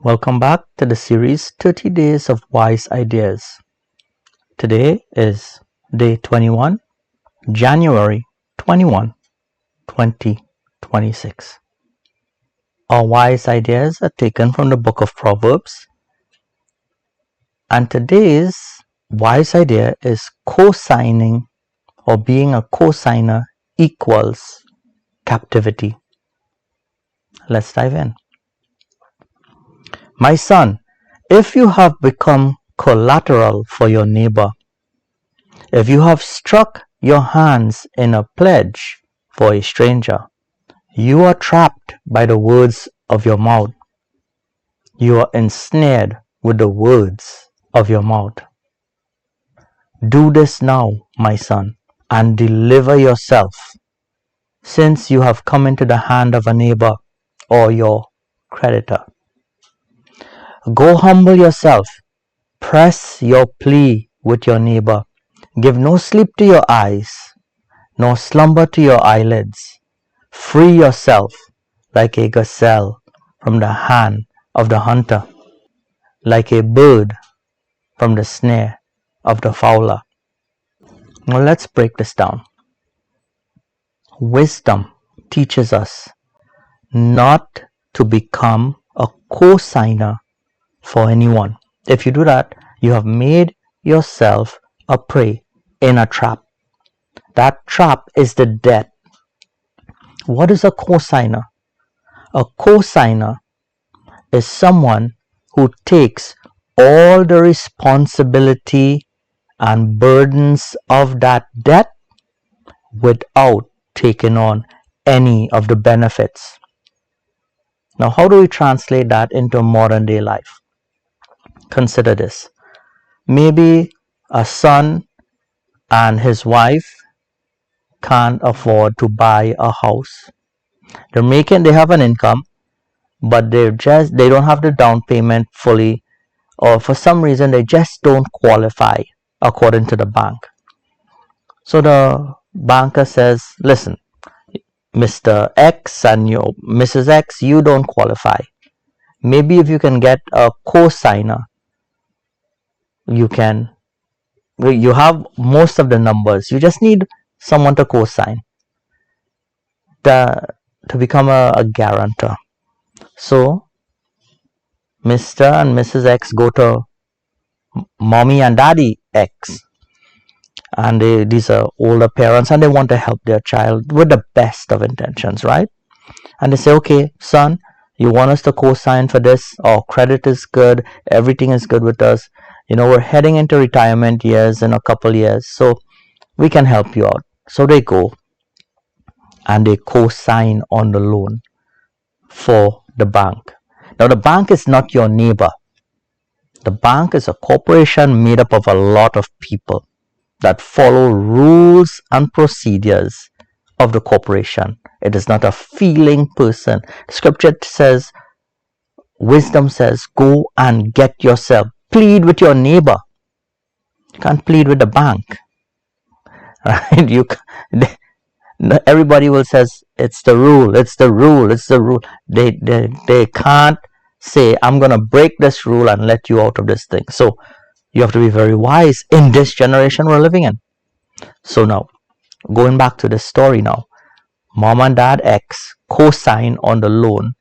Welcome back to the series 30 Days of Wise Ideas. Today is day 21, January 21, 2026. Our wise ideas are taken from the book of Proverbs, and today's wise idea is cosigning, or being a cosigner equals captivity. Let's dive in. My son, if you have become collateral for your neighbor, if you have struck your hands in a pledge for a stranger, you are trapped by the words of your mouth. You are ensnared with the words of your mouth. Do this now, my son, and deliver yourself, since you have come into the hand of a neighbor or your creditor. Go humble yourself, press your plea with your neighbor. Give no sleep to your eyes, nor slumber to your eyelids. Free yourself like a gazelle from the hand of the hunter, like a bird from the snare of the fowler. Now let's break this down. Wisdom teaches us not to become a cosigner for anyone. If you do that, you have made yourself a prey in a trap. That trap is the debt. What is a cosigner? A cosigner is someone who takes all the responsibility and burdens of that debt without taking on any of the benefits. Now, how do we translate that into modern day life? Consider this. Maybe a son and his wife can't afford to buy a house. They have an income, but they don't have the down payment fully, or for some reason they just don't qualify according to the bank. So the banker says, listen, Mr. X and Mrs. X, you don't qualify. Maybe if you can get a cosigner, you have most of the numbers. You just need someone to cosign to become a guarantor. So Mr. and Mrs. X go to mommy and daddy X, and these are older parents, and they want to help their child with the best of intentions, right? And they say, okay, son, you want us to co-sign for this? Our credit is good, everything is good with us. We're heading into retirement years in a couple years, so we can help you out. So they go and they co-sign on the loan for the bank. Now, the bank is not your neighbor. The bank is a corporation made up of a lot of people that follow rules and procedures of the corporation. It is not a feeling person. Scripture says, wisdom says, go and get yourself. Plead with your neighbor. You can't plead with the bank. Right? Everybody will says it's the rule. It's the rule. It's the rule. They can't say, I'm going to break this rule and let you out of this thing. So you have to be very wise in this generation we're living in. So now, going back to the story now, mom and dad X co-sign on the loan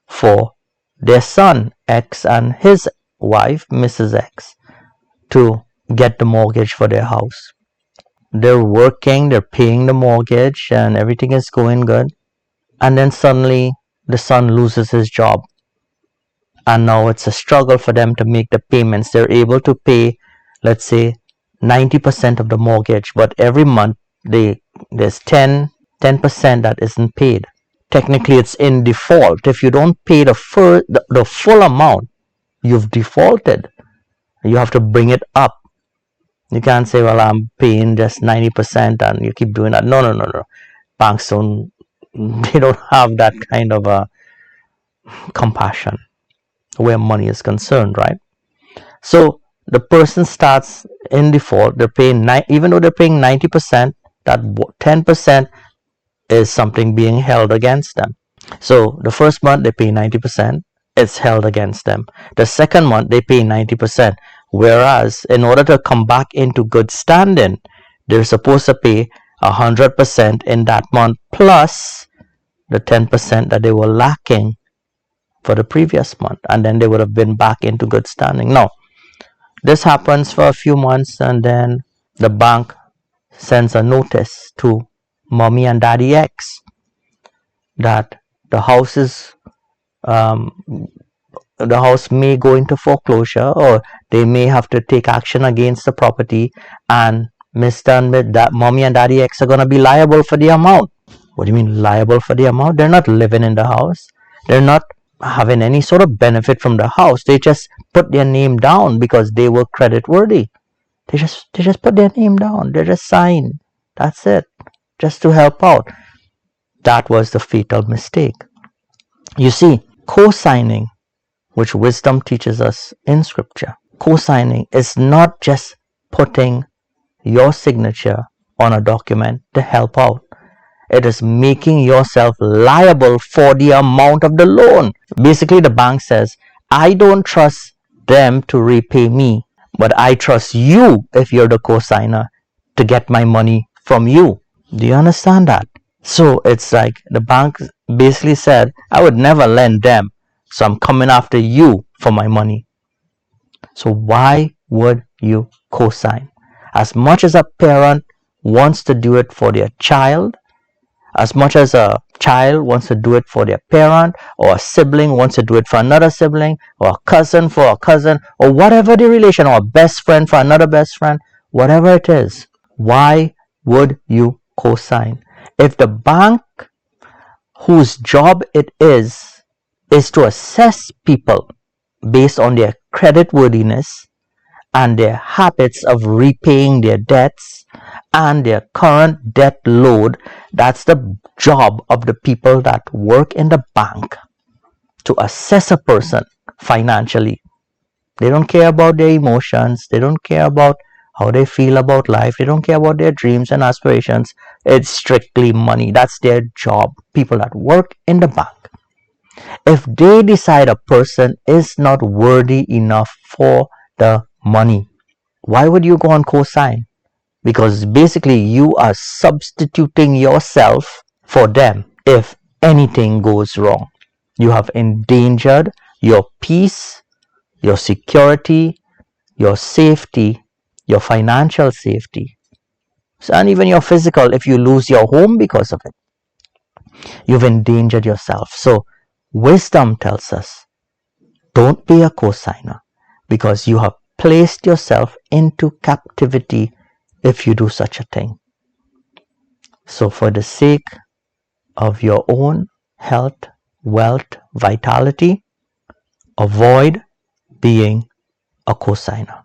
for their son X and his wife Mrs. X to get the mortgage for their house. They're working, they're paying the mortgage, and everything is going good. And then suddenly the son loses his job, and now it's a struggle for them to make the payments. They're able to pay, let's say, 90% of the mortgage, but every month there's 10% that isn't paid. Technically, it's in default. If you don't pay the full amount, you've defaulted. You have to bring it up. You can't say, well, I'm paying just 90% and you keep doing that. No. Banks don't have that kind of a compassion where money is concerned, right? So the person starts in default. They're paying even though they're paying 90%, that 10% is something being held against them. So the first month they pay 90%, it's held against them. The second month they pay 90%, whereas in order to come back into good standing, they're supposed to pay 100% in that month plus the 10% that they were lacking for the previous month, and then they would have been back into good standing. Now, this happens for a few months, and then the bank sends a notice to mommy and daddy X that the house is the house may go into foreclosure, or they may have to take action against the property, and Mr. and that mommy and daddy X are going to be liable for the amount. What do you mean liable for the amount? They're not living in the house. They're not having any sort of benefit from the house. They just put their name down because they were credit worthy. They just put their name down. They just sign. That's it. Just to help out. That was the fatal mistake. You see, co-signing, which wisdom teaches us in Scripture, co-signing is not just putting your signature on a document to help out. It is making yourself liable for the amount of the loan. Basically, the bank says, I don't trust them to repay me, but I trust you, if you're the co-signer, to get my money from you. Do you understand that? So it's like the bank basically said, I would never lend them, so I'm coming after you for my money. So why would you co-sign? As much as a parent wants to do it for their child, as much as a child wants to do it for their parent, or a sibling wants to do it for another sibling, or a cousin for a cousin, or whatever the relation, or a best friend for another best friend, whatever it is, why would you co-sign? If the bank, whose job it is to assess people based on their creditworthiness and their habits of repaying their debts and their current debt load, that's the job of the people that work in the bank, to assess a person financially. They don't care about their emotions. They don't care about how they feel about life. They don't care about their dreams and aspirations. It's strictly money. That's their job. People that work in the bank. If they decide a person is not worthy enough for the money, why would you go on co-sign? Because basically you are substituting yourself for them if anything goes wrong. You have endangered your peace, your security, your safety, your financial safety, and even your physical. If you lose your home because of it, you've endangered yourself. So wisdom tells us, don't be a cosigner, because you have placed yourself into captivity if you do such a thing. So for the sake of your own health, wealth, vitality, avoid being a cosigner.